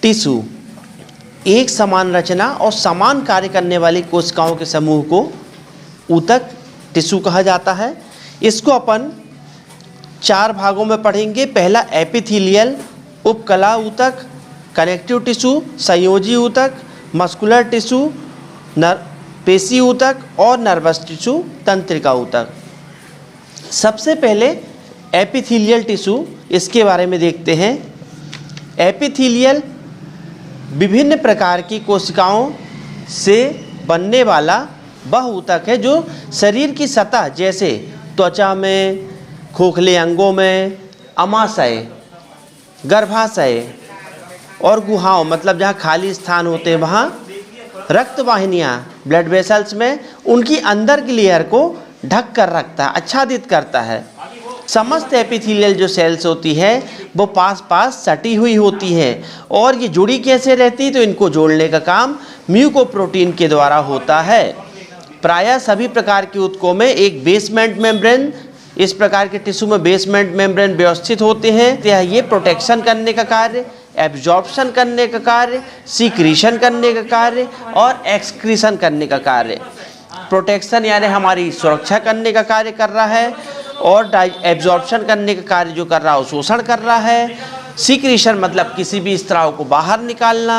Tissue एक समान रचना और समान कार्य करने वाली कोशिकाओं के समूह को ऊतक टिश्यू कहा जाता है। इसको अपन 4 भागों में पढ़ेंगे। पहला एपिथेलियल उपकला ऊतक, कनेक्टिव टिश्यू, संयोजी ऊतक, मस्कुलर टिश्यू, पेशी ऊतक और नर्वस टिश्यू तंत्रिका ऊतक। सबसे पहले एपिथेलियल टिश्यू, इसके बारे में देखते हैं। एपिथेलियल विभिन्न प्रकार की कोशिकाओं से बनने वाला वह ऊतक है जो शरीर की सतह जैसे त्वचा में, खोखले अंगों में, अमाशय, गर्भाशय और गुहाओं मतलब जहाँ खाली स्थान होते हैं वहाँ, रक्त वाहिनियाँ ब्लड वेसल्स में, उनकी अंदर की लेयर को ढक कर रखता है, आच्छादित करता है। समस्त एपिथेलियल जो सेल्स होती है वो पास पास सटी हुई होती है और ये जुड़ी कैसे रहती है, तो इनको जोड़ने का काम म्यूकोप्रोटीन के द्वारा होता है। प्रायः सभी प्रकार के ऊतकों में एक बेसमेंट मेम्ब्रेन, इस प्रकार के टिश्यू में बेसमेंट मेम्ब्रेन व्यवस्थित होते हैं। ये प्रोटेक्शन करने का कार्य, एब्जॉर्प्शन करने का कार्य, सीक्रीशन करने का कार्य और एक्सक्रीशन करने का कार्य। प्रोटेक्शन यानी हमारी सुरक्षा करने का कार्य कर रहा है और एब्जॉर्प्शन करने का कार्य जो कर रहा है वो शोषण कर रहा है। सीक्रीशन मतलब किसी भी स्त्राव को बाहर निकालना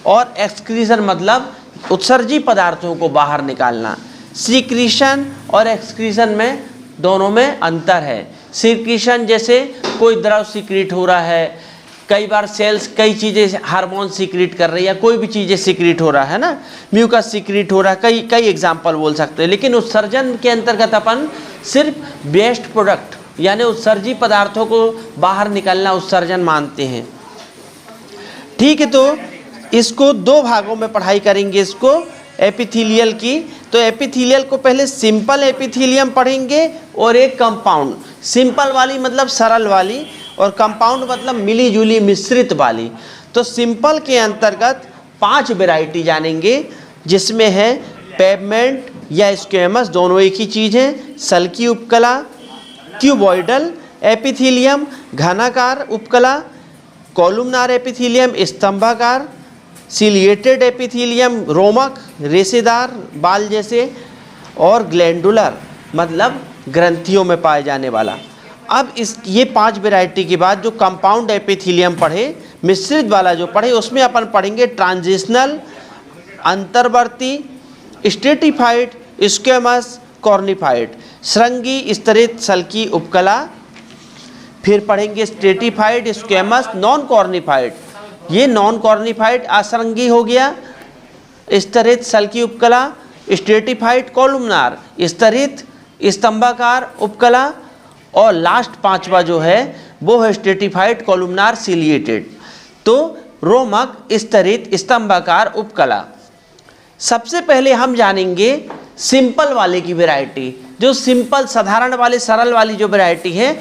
और एक्सक्रीशन मतलब उत्सर्जी पदार्थों को बाहर निकालना। सीक्रीशन और एक्सक्रीशन में दोनों में अंतर है। सीक्रीशन जैसे कोई द्रव सीक्रेट हो रहा है, कई बार सेल्स कई चीज़ें हार्मोन सीक्रेट कर रही है, कोई भी चीज़ें सीक्रेट हो रहा है ना, म्यूकस सीक्रेट हो रहा है, कई एग्जाम्पल बोल सकते हैं। लेकिन उत्सर्जन के अंतर्गत अपन सिर्फ वेस्ट प्रोडक्ट यानी उत्सर्जी पदार्थों को बाहर निकालना उत्सर्जन मानते हैं। ठीक है, तो इसको 2 भागों में पढ़ाई करेंगे इसको एपिथेलियल की। तो एपिथेलियल को पहले सिंपल एपिथेलियम पढ़ेंगे और एक कंपाउंड। सिंपल वाली मतलब सरल वाली और कंपाउंड मतलब मिली जुली मिश्रित वाली। तो सिंपल के अंतर्गत 5 वैरायटी जानेंगे, जिसमें है पेवमेंट या स्क्वेमस, दोनों एक ही चीज़ है, सल्की उपकला, क्यूबॉइडल एपिथेलियम, घनाकार उपकला, कॉलुमनार एपिथेलियम, स्तंभाकार, सिलिएटेड एपिथेलियम, रोमक, रेशेदार बाल जैसे, और ग्लैंडुलर मतलब ग्रंथियों में पाए जाने वाला। अब ये 5 वैरायटी के बाद जो कंपाउंड एपिथेलियम पढ़े, मिश्रित वाला जो पढ़े, उसमें अपन पढ़ेंगे ट्रांजिशनल, अंतर्वर्ती, स्ट्रेटिफाइड, स्क्वेमस, कॉर्निफाइड, श्रृंगी, स्तरित, सल्की उपकला। फिर पढ़ेंगे स्ट्रेटिफाइड, स्क्वेमस, नॉन कॉर्निफाइड। ये नॉन कॉर्निफाइड अश्रृंगी हो गया, स्तरित सल्की उपकला, स्ट्रेटिफाइड कॉलुमनार, स्तरित स्तंभाकार उपकला, और लास्ट 5वां जो है वो है स्ट्रेटिफाइड कॉलुमनार सिलिएटेड। तो रोमक, स्तरित, स्तंभाकार उपकला। सबसे पहले हम जानेंगे सिंपल वाले की वैरायटी। जो सिंपल साधारण वाले सरल वाली जो वैरायटी है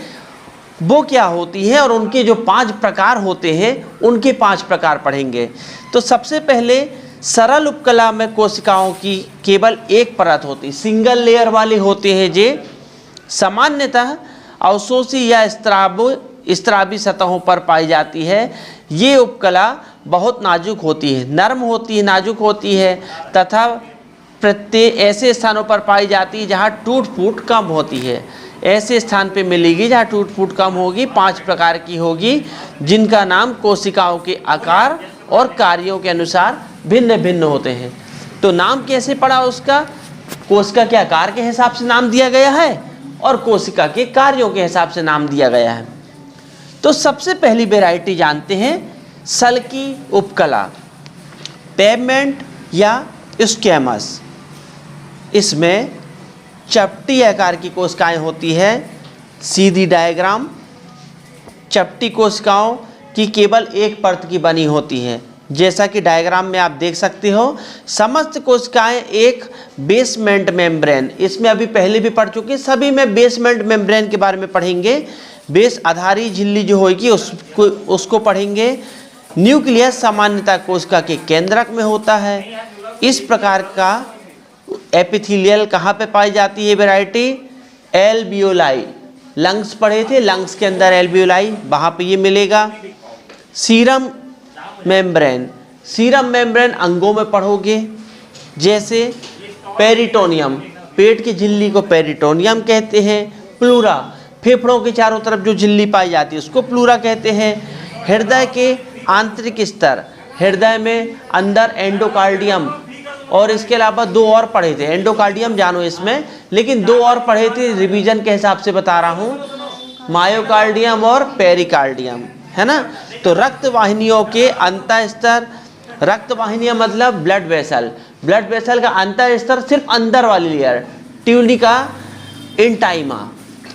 वो क्या होती है और उनके जो 5 प्रकार होते हैं उनके 5 प्रकार पढ़ेंगे। तो सबसे पहले सरल उपकला में कोशिकाओं की केवल एक परत होती, सिंगल लेयर वाले होते हैं। जे सामान्यतः अवशोषी या स्त्रावी सतहों पर पाई जाती है। ये उपकला बहुत नाजुक होती है, नरम होती है, नाजुक होती है तथा प्रत्येक ऐसे स्थानों पर पाई जाती है जहाँ टूट फूट कम होती है। ऐसे स्थान पे मिलेगी जहाँ टूट फूट कम होगी। 5 प्रकार की होगी जिनका नाम कोशिकाओं के आकार और कार्यों के अनुसार भिन्न भिन्न होते हैं। तो नाम कैसे पड़ा उसका? कोशिका के आकार के हिसाब से नाम दिया गया है और कोशिका के कार्यों के हिसाब से नाम दिया गया है। तो सबसे पहली वैरायटी जानते हैं सल्की उपकला, पेवमेंट या स्क्वेमस। इसमें चपटी आकार की कोशिकाएं होती है। सीधी डायग्राम, चपटी कोशिकाओं की केवल एक परत की बनी होती है। जैसा कि डायग्राम में आप देख सकते हो, समस्त कोशिकाएं एक बेसमेंट मेम्ब्रेन, इसमें अभी पहले भी पढ़ चुके, सभी में बेसमेंट मेम्ब्रेन के बारे में पढ़ेंगे। बेस आधारी झिल्ली जो होगी उसको पढ़ेंगे। न्यूक्लियस सामान्यतः कोशिका के केंद्रक में होता है। इस प्रकार का एपिथेलियल कहाँ पे पाई जाती है वैरायटी? एल्वियोलाई। लंग्स पढ़े थे, लंग्स के अंदर एल्वियोलाई, वहाँ पे ये मिलेगा। सीरम मेम्ब्रेन, सीरम मेम्ब्रेन अंगों में पढ़ोगे, जैसे पेरिटोनियम, पेट की झिल्ली को पेरिटोनियम कहते हैं। प्लूरा, फेफड़ों के चारों तरफ जो झिल्ली पाई जाती है उसको प्लूरा कहते हैं। हृदय के आंतरिक स्तर, हृदय में अंदर एंडोकार्डियम, और इसके अलावा दो और पढ़े थे, एंडोकार्डियम जानो इसमें, लेकिन दो और पढ़े थे, रिवीजन के हिसाब से बता रहा हूँ, मायोकार्डियम और पेरिकार्डियम, है ना। तो रक्त वाहिनियों के अंतः स्तर, रक्त वाहिनियाँ मतलब ब्लड वेसल, ब्लड वेसल का अंतर स्तर सिर्फ अंदर वाली लेयर, ट्यूनिका इंटाइमा,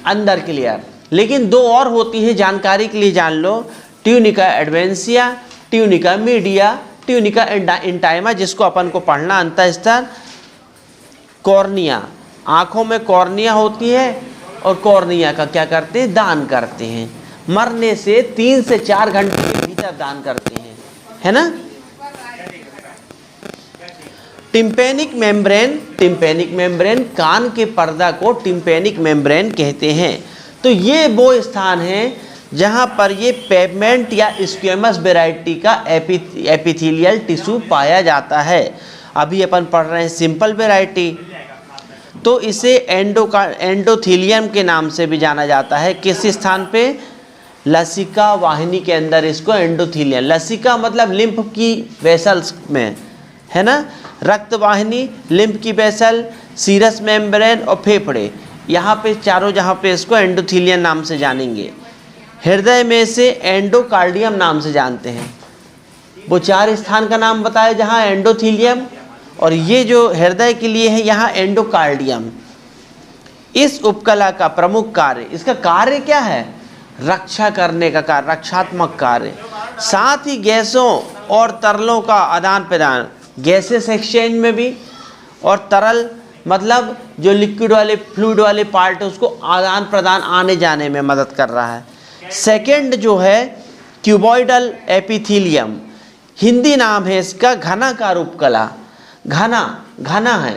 अंदर की लेयर, लेकिन दो और होती है, जानकारी के लिए जान लो, ट्यूनिका एडवेंसिया, ट्यूनिका मीडिया, ट्यूनिका इंटाइमा, जिसको अपन को पढ़ना अंतर स्तर। कॉर्निया, आँखों में कॉर्निया होती है, और कॉर्निया का क्या करते हैं, दान करते हैं, मरने से 3 से 4 घंटे के भीतर दान करते हैं, है ना। टिम्पेनिक मेम्ब्रेन, टिम्पेनिक मेम्ब्रेन, कान के पर्दा को टिम्पेनिक मेम्ब्रेन कहते हैं। तो ये वो स्थान है जहाँ पर ये पेवमेंट या स्क्वेमस वैरायटी का एपिथेलियल टिश्यू पाया जाता है। अभी अपन पढ़ रहे हैं सिंपल वैरायटी, तो इसे एंडोथीलियम के नाम से भी जाना जाता है। किस स्थान पे, लसिका वाहिनी के अंदर इसको एंडोथीलियम, लसिका मतलब लिम्फ की वेसल्स में, है ना, रक्त वाहिनी, लिम्फ की वेसल, सीरस मेम्ब्रेन और फेफड़े, यहाँ पे चारों, जहाँ पे इसको एंडोथीलियम नाम से जानेंगे। हृदय में से एंडोकार्डियम नाम से जानते हैं। वो 4 स्थान का नाम बताया जहाँ एंडोथीलियम, और ये जो हृदय के लिए है यहाँ एंडोकार्डियम। इस उपकला का प्रमुख कार्य, इसका कार्य क्या है, रक्षा करने का कार्य, रक्षात्मक कार्य, साथ ही गैसों और तरलों का आदान प्रदान, गैसेस एक्सचेंज में भी, और तरल मतलब जो लिक्विड वाले, फ्लूइड वाले पार्ट है उसको आदान प्रदान आने जाने में मदद कर रहा है। सेकंड जो है क्यूबॉइडल एपिथेलियम, हिंदी नाम है इसका घनाकार उपकला, घना है।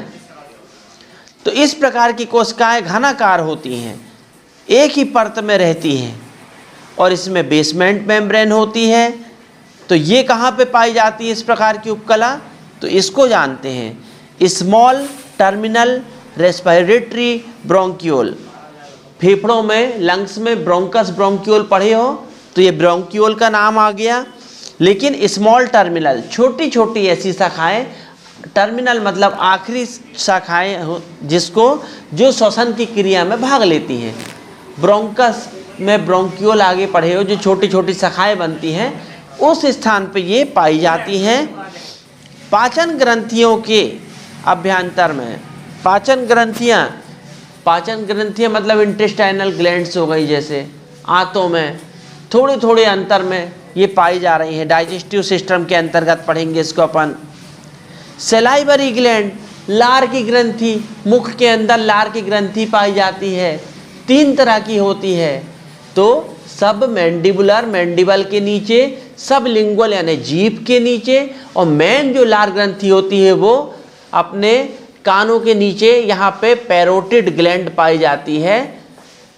तो इस प्रकार की कोशिकाएं घनाकार होती हैं, एक ही परत में रहती हैं, और इसमें बेसमेंट मेम्ब्रेन होती है। तो ये कहाँ पे पाई जाती है इस प्रकार की उपकला, तो इसको जानते हैं स्मॉल टर्मिनल रेस्पिरेटरी ब्रोंक्यूल, फेफड़ों में, लंग्स में ब्रोंकस ब्रोंक्यूल पढ़े हो तो ये ब्रोंक्यूल का नाम आ गया। लेकिन स्मॉल टर्मिनल, छोटी छोटी ऐसी शाखाएं, टर्मिनल मतलब आखिरी शाखाएं जिसको, जो श्वसन की क्रिया में भाग लेती हैं। ब्रोंकस में ब्रोंक्यूल आगे पढ़े हो, जो छोटी छोटी शाखाएं बनती हैं, उस स्थान पे ये पाई जाती हैं। पाचन ग्रंथियों के अभ्यंतर में, पाचन ग्रंथियां मतलब इंटेस्टाइनल ग्लैंड्स हो गई, जैसे आंतों में थोड़े थोड़े अंतर में ये पाई जा रही हैं। डाइजेस्टिव सिस्टम के अंतर्गत पढ़ेंगे इसको अपन। सेलाइवरी ग्लैंड, लार की ग्रंथि, मुख के अंदर लार की ग्रंथि पाई जाती है, 3 तरह की होती है। तो सब मैंडिबुलर, मैंडिबल के नीचे, सब लिंगुअल यानी जीभ के नीचे, और मेन जो लार ग्रंथि होती है वो अपने कानों के नीचे, यहाँ पे पैरोटिड ग्लैंड पाई जाती है।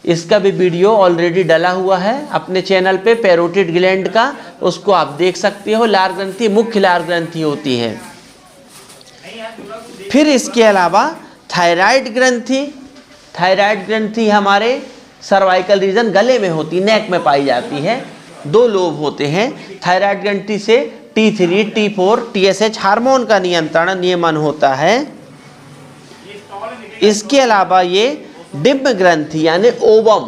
इसका भी वीडियो ऑलरेडी डला हुआ है अपने चैनल पे, पैरोटिड ग्लैंड का, उसको आप देख सकते हो। लार ग्रंथि मुख्य लार ग्रंथि होती है। फिर इसके अलावा थायराइड ग्रंथि, थायराइड ग्रंथि हमारे सर्वाइकल रीजन, गले में होती, नेक में पाई जाती है। 2 लोब होते हैं। थायराइड ग्रंथि से T3, T4, TSH हार्मोन का नियमन होता है। इसके अलावा ये डिम्ब ग्रंथि यानी ओवम,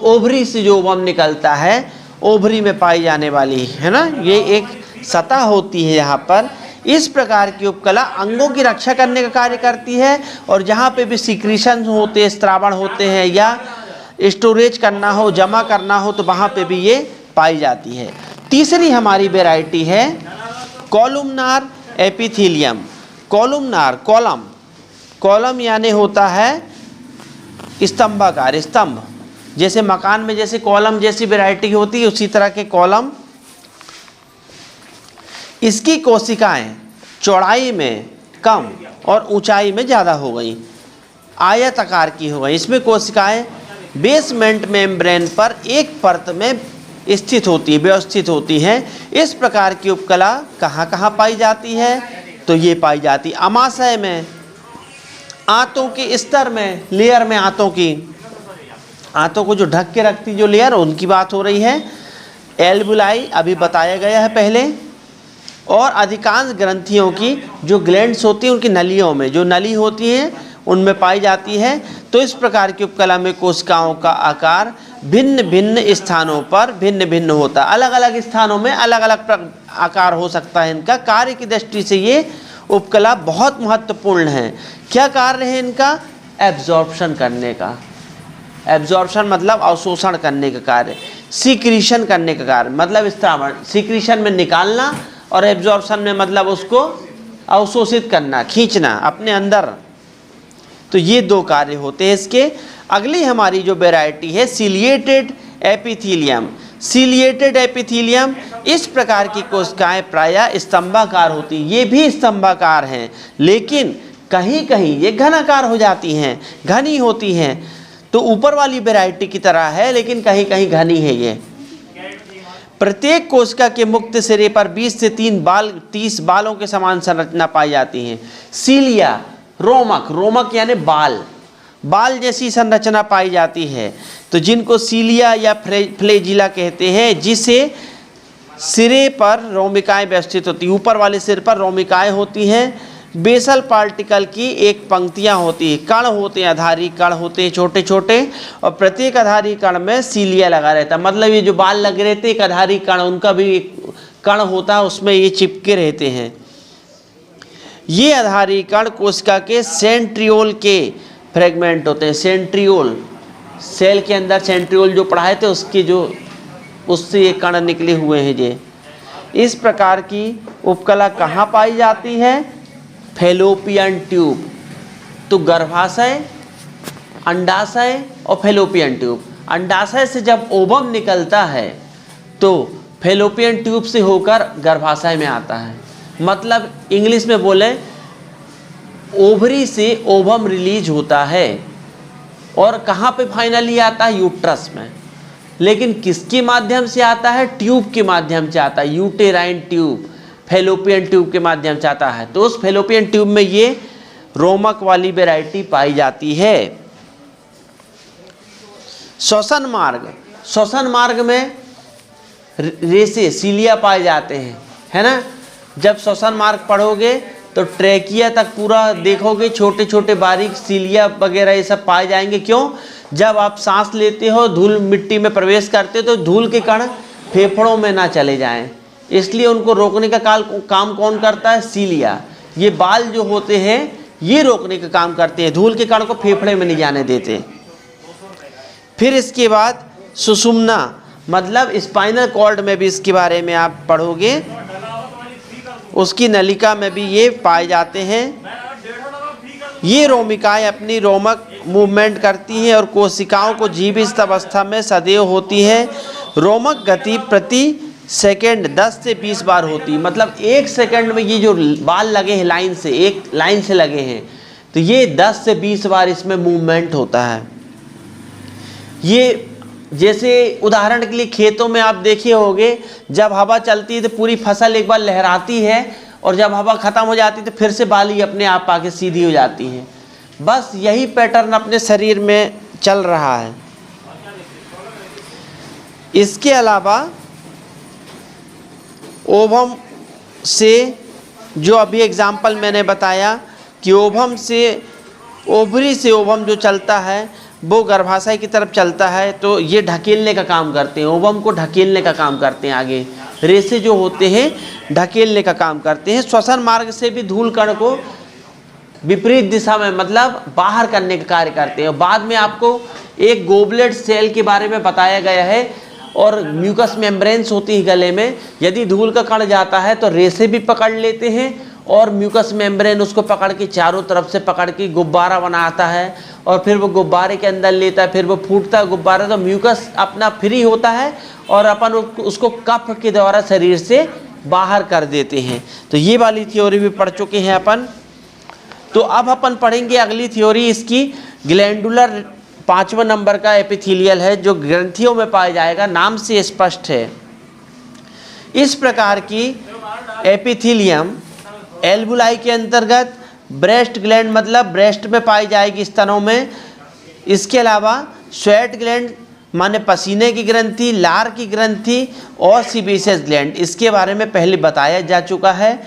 ओवरी से जो ओवम निकलता है, ओवरी में पाई जाने वाली है ना, ये एक सतह होती है यहाँ पर। इस प्रकार की उपकला अंगों की रक्षा करने का कार्य करती है, और जहाँ पे भी सिक्रीशन होते हैं, स्त्रावण होते हैं, या स्टोरेज करना हो, जमा करना हो, तो वहाँ पे भी ये पाई जाती है। तीसरी हमारी वैरायटी है कॉलमनार एपिथेलियम। कॉलमनार, कॉलम यानी होता है स्तंभाकार, स्तंभ, जैसे मकान में जैसे कॉलम जैसी वैरायटी होती है, उसी तरह के कॉलम। इसकी कोशिकाएं चौड़ाई में कम और ऊंचाई में ज़्यादा हो गई, आयताकार की हो गई। इसमें कोशिकाएं बेसमेंट मेम्ब्रेन पर एक परत में स्थित होती है, व्यवस्थित होती हैं। इस प्रकार की उपकला कहाँ कहाँ पाई जाती है? तो ये पाई जाती अमाशय में, आंतों के स्तर में, लेयर में, आंतों को जो ढक के रखती जो लेयर, उनकी बात हो रही है। एल्बुलाई अभी बताया गया है पहले। और अधिकांश ग्रंथियों की जो ग्लैंड्स होती हैं उनकी नलियों में, जो नली होती हैं उनमें पाई जाती है। तो इस प्रकार की उपकला में कोशिकाओं का आकार भिन्न भिन्न स्थानों पर भिन्न भिन्न होता है। अलग अलग स्थानों में अलग अलग आकार हो सकता है इनका। कार्य की दृष्टि से ये उपकला बहुत महत्वपूर्ण है। क्या कार्य है इनका? एब्जॉर्प्शन करने का। एब्जॉर्प्शन मतलब अवशोषण करने का कार्य, सीक्रीशन करने का कार्य मतलब स्त्रावण। सीक्रीशन में निकालना और एब्जॉर्प्शन में मतलब उसको अवशोषित करना, खींचना अपने अंदर। तो ये दो कार्य होते हैं इसके। अगली हमारी जो वैरायटी है सीलिएटेड एपिथीलियम। सीलिएटेड एपिथीलियम, इस प्रकार की कोशिकाएं प्रायः स्तंभाकार होती हैं। ये भी स्तंभाकार हैं, लेकिन कहीं कहीं ये घनाकार हो जाती हैं, घनी होती हैं। तो ऊपर वाली वैरायटी की तरह है, लेकिन कहीं कहीं घनी है ये। प्रत्येक कोशिका के मुक्त सिरे पर 20 से 30 बालों के समान संरचना पाई जाती है। सीलिया, रोमक, रोमक यानी बाल जैसी संरचना पाई जाती है। तो जिनको सीलिया या फ्लैजिला कहते हैं, जिसे सिरे पर रोमिकाएं व्यवस्थित होती हैं। ऊपर वाले सिर पर रोमिकाएं होती हैं। बेसल पार्टिकल की एक पंक्तियां होती हैं, कण होते हैं, आधारी कण होते हैं छोटे छोटे, और प्रत्येक आधारी कण में सीलिया लगा रहता है। मतलब ये जो बाल लगे रहते हैं, एक आधारी कण, उनका भी एक कण होता है, उसमें ये चिपके रहते हैं। ये आधारी कण कोशिका के सेंट्रियोल के फ्रेगमेंट होते हैं। सेंट्रियोल, सेल के अंदर सेंट्रियोल जो पढ़ाए थे उसके जो, उससे ये कण निकले हुए हैं ये। इस प्रकार की उपकला कहाँ पाई जाती है? Fallopian tube. तो गर्भाशय, अंडाशय और फैलोपियन ट्यूब। अंडाशय से जब ओवम निकलता है तो फैलोपियन ट्यूब से होकर गर्भाशय में आता है। मतलब इंग्लिश में बोले, ओवरी से ओवम रिलीज होता है और कहाँ पे फाइनली आता है? यूट्रस में। लेकिन किसके माध्यम से आता है? ट्यूब के माध्यम से आता है। यूटेराइन ट्यूब, फैलोपियन ट्यूब के माध्यम से आता है। तो उस फैलोपियन ट्यूब में ये रोमक वाली वैरायटी पाई जाती है। श्वसन मार्ग, श्वसन मार्ग में रेसे, सीलिया पाए जाते हैं, है ना। जब श्वसन मार्ग पढ़ोगे तो ट्रैकिया तक पूरा देखोगे, छोटे छोटे बारीक सीलिया वगैरह ये सब पाए जाएंगे। क्यों? जब आप सांस लेते हो, धूल मिट्टी में प्रवेश करते हो, तो धूल के कण फेफड़ों में ना चले जाएं, इसलिए उनको रोकने का काम कौन करता है? सीलिया। ये बाल जो होते हैं ये रोकने का काम करते हैं, धूल के कण को फेफड़े में नहीं जाने देते। फिर इसके बाद सुषुम्ना, मतलब स्पाइनल कॉर्ड में भी इसके बारे में आप पढ़ोगे, उसकी नलिका में भी ये पाए जाते हैं। ये रोमिकाएं अपनी रोमक मूवमेंट करती हैं और कोशिकाओं को जीवित अवस्था में सदैव होती है। रोमक गति प्रति सेकंड 10 से 20 बार होती है। मतलब एक सेकंड में ये जो बाल लगे हैं लाइन से, एक लाइन से लगे हैं, तो ये 10 से 20 बार इसमें मूवमेंट होता है। ये जैसे उदाहरण के लिए खेतों में आप देखे होंगे, जब हवा चलती है तो पूरी फसल एक बार लहराती है, और जब हवा ख़त्म हो जाती है तो फिर से बाली अपने आप आके सीधी हो जाती है। बस यही पैटर्न अपने शरीर में चल रहा है। इसके अलावा ओवम से, जो अभी एग्जाम्पल मैंने बताया कि ओवम से, ओवरी से ओवम जो चलता है वो गर्भाशय की तरफ चलता है, तो ये ढकेलने का काम करते हैं, ओवम को ढकेलने का काम करते हैं। आगे रेसे जो होते हैं ढकेलने का काम करते हैं। श्वसन मार्ग से भी धूल कण को विपरीत दिशा में, मतलब बाहर करने का कार्य करते हैं। बाद में आपको एक गोबलेट सेल के बारे में बताया गया है, और म्यूकस मेम्ब्रेन्स होती है गले में। यदि धूल का कण जाता है तो रेसे भी पकड़ लेते हैं, और म्यूकस मेम्ब्रेन उसको पकड़ के चारों तरफ से पकड़ के गुब्बारा बनाता है, और फिर वो गुब्बारे के अंदर लेता है, फिर वो फूटता है गुब्बारा, तो म्यूकस अपना फ्री होता है और अपन उसको कफ के द्वारा शरीर से बाहर कर देते हैं। तो ये वाली थ्योरी भी पढ़ चुके हैं अपन। तो अब अपन पढ़ेंगे अगली थ्योरी इसकी, ग्लैंडुलर 5वां नंबर का एपिथेलियल है जो ग्रंथियों में पाया जाएगा, नाम से स्पष्ट है। इस प्रकार की एपिथेलियम एल्बुलाई के अंतर्गत ब्रेस्ट ग्लैंड मतलब ब्रेस्ट में पाई जाएगी, स्तनों में। इसके अलावा स्वेट ग्लैंड माने पसीने की ग्रंथि, लार की ग्रंथि और सीबेसियस ग्लैंड, इसके बारे में पहले बताया जा चुका है।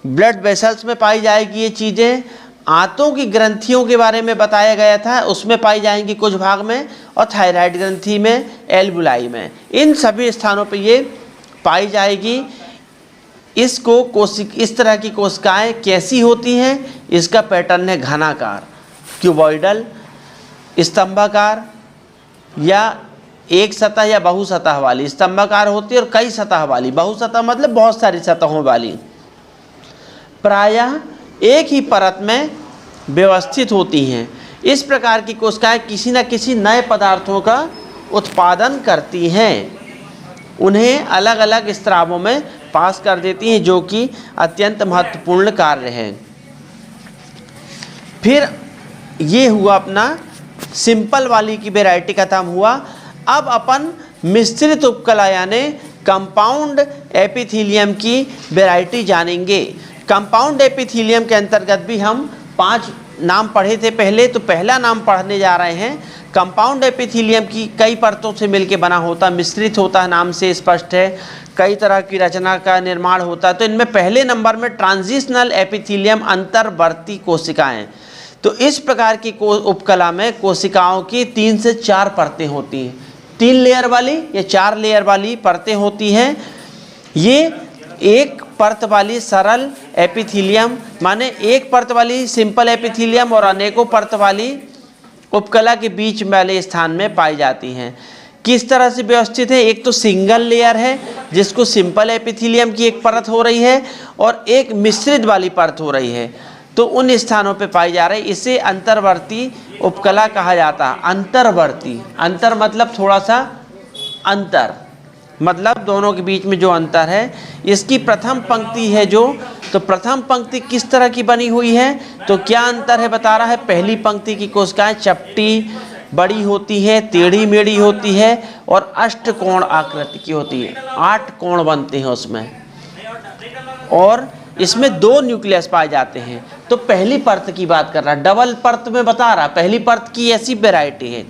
ब्लड वेसल्स में पाई जाएगी ये चीज़ें। आंतों की ग्रंथियों के बारे में बताया गया था, उसमें पाई जाएंगी कुछ भाग में, और थायराइड ग्रंथि में, एल्बुलाई में, इन सभी स्थानों पे ये पाई जाएगी। इस तरह की कोशिकाएं कैसी होती हैं? इसका पैटर्न है घनाकार, क्यूबॉइडल, स्तंभाकार या एक सतह या बहुसतह वाली। स्तंभाकार होती है और कई सतह वाली। बहुसतह मतलब बहुत सारी सतहों वाली। प्रायः एक ही परत में व्यवस्थित होती हैं। इस प्रकार की कोशिकाएं किसी न किसी नए पदार्थों का उत्पादन करती हैं, उन्हें अलग अलग स्रावों में पास कर देती हैं, जो कि अत्यंत महत्वपूर्ण कार्य है। फिर ये हुआ अपना सिंपल वाली की वैरायटी खत्म हुआ। अब अपन मिश्रित उपकला यानी कंपाउंड एपिथेलियम की वैरायटी जानेंगे। कंपाउंड एपिथेलियम के अंतर्गत भी हम 5 नाम पढ़े थे पहले, तो पहला नाम पढ़ने जा रहे हैं। कंपाउंड एपिथेलियम की कई परतों से मिलकर बना होता, मिश्रित होता है, नाम से स्पष्ट है। कई तरह की रचना का निर्माण होता है। तो इनमें पहले नंबर में ट्रांजिशनल एपिथेलियम, अंतर्वर्ती कोशिकाएं। तो इस प्रकार की उपकला में कोशिकाओं की 3 से 4 परतें होती हैं। 3 लेयर वाली या 4 लेयर वाली परतें होती हैं। ये एक परत वाली सरल एपिथेलियम माने एक परत वाली सिंपल एपिथेलियम और अनेकों परत वाली उपकला के बीच वाले स्थान में पाई जाती हैं। किस तरह से व्यवस्थित है? एक तो सिंगल लेयर है जिसको सिंपल एपिथेलियम की एक परत हो रही है और एक मिश्रित वाली परत हो रही है, तो उन स्थानों पे पाई जा रही है। इसे अंतर्वर्ती उपकला कहा जाता है। अंतर्वर्ती, अंतर मतलब थोड़ा सा अंतर, मतलब दोनों के बीच में जो अंतर है। इसकी प्रथम पंक्ति है जो, तो प्रथम पंक्ति किस तरह की बनी हुई है? तो क्या अंतर है बता रहा है। पहली पंक्ति की कोशिकाएं चपटी बड़ी होती है, टेढ़ी मेढ़ी होती है और अष्टकोण आकृति की होती है। 8 कोण बनते हैं उसमें, और इसमें 2 न्यूक्लियस पाए जाते हैं। तो पहली परत की बात कर रहा है, डबल परत में बता रहा, पहली परत की ऐसी वैरायटी है।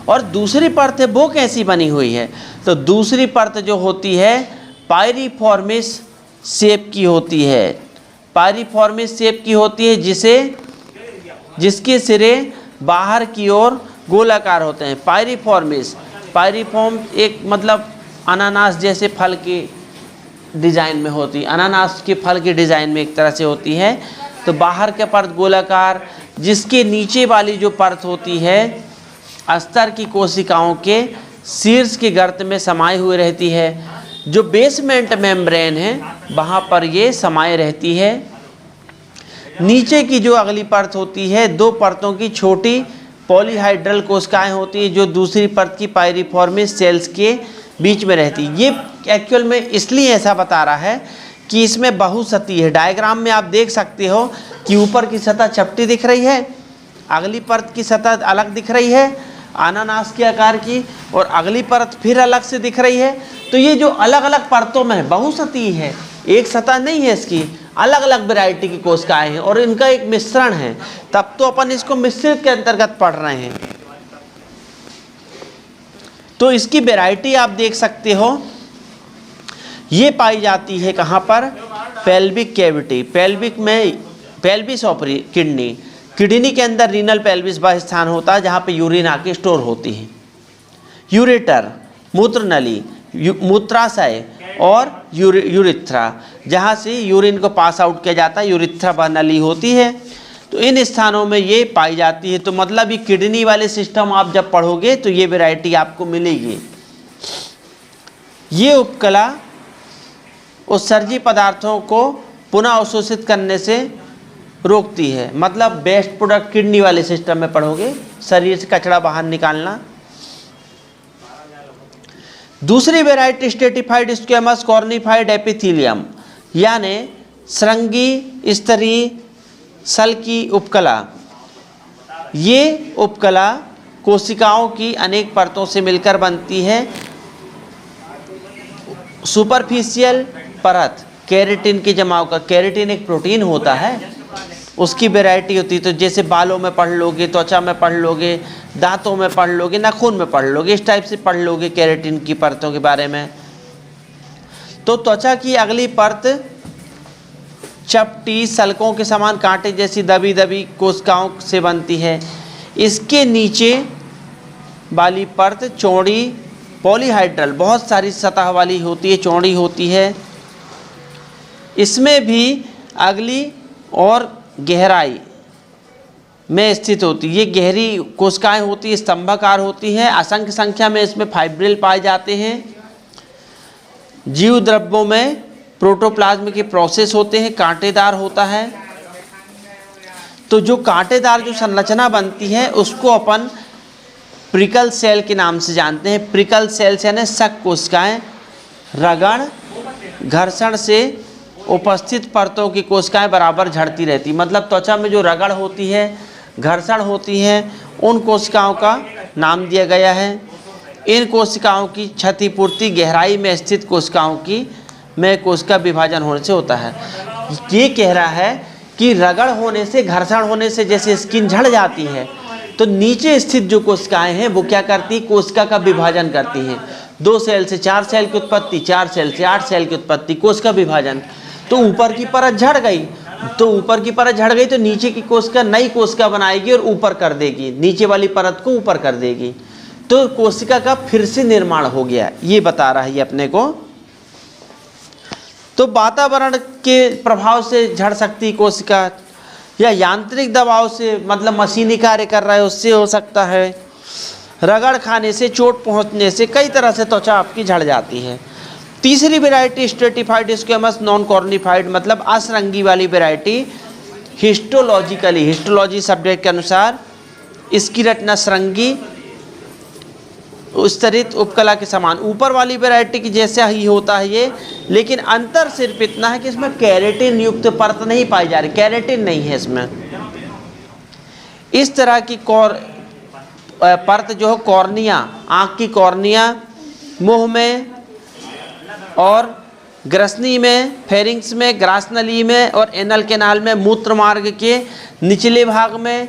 और दूसरी परत है वो कैसी बनी हुई है? तो दूसरी परत जो होती है पायरिफॉर्मिस शेप की होती है। पायरिफॉर्मिस शेप की होती है जिसके सिरे बाहर की ओर गोलाकार होते हैं। पायरिफॉर्मिस, पायरिफॉर्म एक मतलब अनानास जैसे फल के डिज़ाइन में होती है। अनानास के फल के डिज़ाइन में एक तरह से होती है। तो बाहर के परत गोलाकार, जिसके नीचे वाली जो परत होती है अस्तर की कोशिकाओं के शीर्ष के गर्त में समाये हुए रहती है। जो बेसमेंट मेम्ब्रेन है वहाँ पर ये समाये रहती है। नीचे की जो अगली परत होती है 2 परतों की छोटी पॉलीहाइड्रल कोशिकाएं होती हैं जो दूसरी परत की पायरिफॉर्मिस सेल्स के बीच में रहती है। ये एक्चुअल में इसलिए ऐसा बता रहा है कि इसमें बहुसतही है। डायग्राम में आप देख सकते हो कि ऊपर की सतह चपटी दिख रही है, अगली परत की सतह अलग दिख रही है अनानास के आकार की, और अगली परत फिर अलग से दिख रही है। तो ये जो अलग अलग परतों में बहुसतही है, एक सतह नहीं है इसकी, अलग अलग वैरायटी की कोशिकाएं हैं और इनका एक मिश्रण है। तब तो अपन इसको मिश्रित के अंतर्गत पढ़ रहे हैं। तो इसकी वैरायटी आप देख सकते हो, ये पाई जाती है कहाँ पर? पेल्विक कैविटी, पेल्विक में पेल्विस ऑफ किडनी, किडनी के अंदर रीनल पेल्विस वह स्थान होता है जहाँ पे यूरिन आके स्टोर होती है। यूरेटर मूत्र नली, मूत्राशय और यूरिथ्रा, जहाँ से यूरिन को पास आउट किया जाता है, यूरिथ्रा वह नली होती है। तो इन स्थानों में ये पाई जाती है। तो मतलब ये किडनी वाले सिस्टम आप जब पढ़ोगे तो ये वैरायटी आपको मिलेगी। ये उपकला उत्सर्जी पदार्थों को पुनः अवशोषित करने से रोकती है। मतलब बेस्ट प्रोडक्ट किडनी वाले सिस्टम में पढ़ोगे, शरीर से कचरा बाहर निकालना। दूसरी variety stratified squamous cornified epithelium यानी श्रृंगी स्तरीय सल की उपकला। ये उपकला कोशिकाओं की अनेक परतों से मिलकर बनती है। सुपरफिशियल परत केराटिन के जमाव का, केराटिन एक प्रोटीन होता है, उसकी वैरायटी होती है। तो जैसे बालों में पढ़ लोगे, त्वचा में पढ़ लोगे, दांतों में पढ़ लोगे, नाखून में पढ़ लोगे, इस टाइप से पढ़ लोगे केराटिन की परतों के बारे में। तो त्वचा की अगली परत चपटी सल्कों के समान कांटे जैसी दबी दबी कोशिकाओं से बनती है। इसके नीचे वाली परत चौड़ी पॉलीहाइड्रल, बहुत सारी सतह वाली होती है, चौड़ी होती है। इसमें भी अगली और गहराई में स्थित होती है। ये गहरी कोशिकाएं होती है, स्तंभाकार होती हैं। असंख्य संख्या में इसमें फाइब्रिल पाए जाते हैं। जीव द्रव्यों में प्रोटोप्लाज्म के प्रोसेस होते हैं, कांटेदार होता है। तो जो कांटेदार जो संरचना बनती है उसको अपन प्रिकल सेल के नाम से जानते हैं। प्रिकल सेल्स यानी शक कोशिकाएं रगड़ घर्षण से उपस्थित परतों की कोशिकाएं बराबर झड़ती रहती, मतलब त्वचा में जो रगड़ होती है, घर्षण होती है, उन कोशिकाओं का नाम दिया गया है। इन कोशिकाओं की क्षतिपूर्ति गहराई में स्थित कोशिकाओं की में कोशिका विभाजन होने से होता है। ये कह रहा है कि रगड़ होने से, घर्षण होने से जैसे स्किन झड़ जाती है, तो नीचे स्थित जो कोशिकाएं हैं वो क्या करती है, कोशिका का विभाजन करती हैं। 2 सेल से 4 सेल की उत्पत्ति, 4 सेल से 8 सेल की उत्पत्ति, कोशिका विभाजन। तो ऊपर की परत झड़ गई, तो नीचे की कोशिका नई कोशिका बनाएगी और ऊपर कर देगी, नीचे वाली परत को ऊपर कर देगी। तो कोशिका का फिर से निर्माण हो गया, ये बता रहा है अपने को। तो वातावरण के प्रभाव से झड़ सकती कोशिका, या यांत्रिक दबाव से, मतलब मशीनी कार्य कर रहा है उससे हो सकता है। रगड़ खाने से, चोट पहुंचने से, कई तरह से त्वचा आपकी झड़ जाती है। तीसरी variety stratified squamous non cornified, मतलब असरंगी वाली वैरायटी। हिस्टोलॉजिकली, हिस्टोलॉजी सब्जेक्ट के अनुसार इसकी रचना सरंगी स्तरित उपकला के समान, ऊपर वाली वैरायटी की जैसा ही होता है ये, लेकिन अंतर सिर्फ इतना है कि इसमें केराटिन युक्त परत नहीं पाई जा रही, केराटिन नहीं है इसमें। इस तरह की परत जो है कॉर्निया, आँख की कॉर्निया, मुंह में और ग्रसनी में, फेरिंग्स में, ग्रासनली में और एनल कैनाल में, मूत्र मार्ग के निचले भाग में,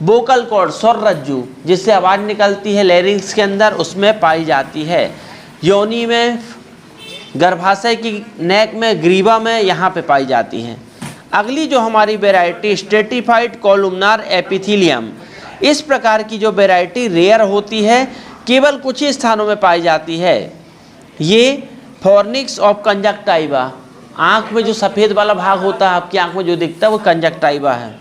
वोकल कॉर्ड स्वर रज्जु जिससे आवाज़ निकलती है लैरिंक्स के अंदर, उसमें पाई जाती है। योनि में, गर्भाशय की नेक में, ग्रीवा में, यहाँ पे पाई जाती हैं। अगली जो हमारी वैरायटी स्ट्रेटिफाइड कॉलुमनार एपिथेलियम, इस प्रकार की जो वैरायटी रेयर होती है, केवल कुछ ही स्थानों में पाई जाती है। ये फॉर्निक्स ऑफ कंजक्टाइवा, आँख में जो सफ़ेद वाला भाग होता है आपकी आँख में जो दिखता है वो कंजक्टाइवा है,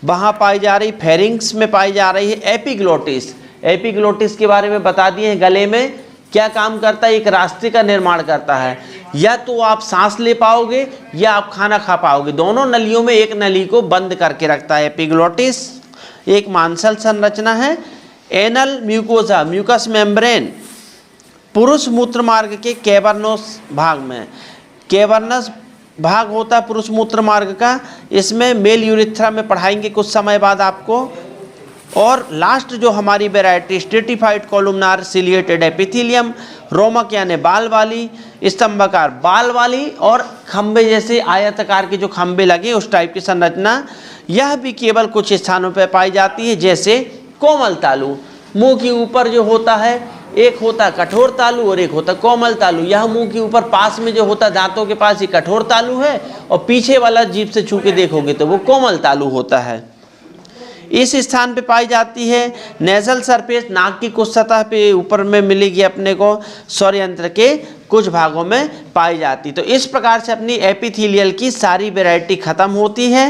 वहाँ पाई जा रही। फेरिंग्स में पाई जा रही है। एपिग्लोटिस, एपिग्लोटिस के बारे में बता दिए हैं, गले में क्या काम करता है, एक रास्ते का निर्माण करता है। या तो आप सांस ले पाओगे या आप खाना खा पाओगे, दोनों नलियों में एक नली को बंद करके रखता है एपिग्लोटिस। एक मांसल संरचना है। एनल म्यूकोसा, म्यूकस मेम्ब्रेन, पुरुष मूत्र मार्ग के कैवर्नस भाग में, कैवर्नस भाग होता है पुरुष मूत्र मार्ग का, इसमें मेल यूरिथ्रा में पढ़ाएंगे कुछ समय बाद आपको। और लास्ट जो हमारी variety stratified columnar ciliated epithelium, रोमक यानी बाल वाली, स्तंभाकार बाल वाली और खंबे जैसे आयताकार के जो खंबे लगे उस टाइप की संरचना, यह भी केवल कुछ स्थानों पर पाई जाती है। जैसे कोमल तालु, मुंह के ऊपर जो होता है, एक होता है कठोर तालु और एक होता है कोमल तालु। यह मुंह के ऊपर पास में जो होता है दांतों के पास, ये कठोर तालु है, और पीछे वाला जीभ से छू के देखोगे तो वो कोमल तालु होता है। इस स्थान पे पाई जाती है। नेजल सरफेस, नाक की कुछ सतह पे ऊपर में मिलेगी अपने को, स्वर यंत्र के कुछ भागों में पाई जाती। तो इस प्रकार से अपनी एपिथेलियल की सारी वैरायटी खत्म होती है।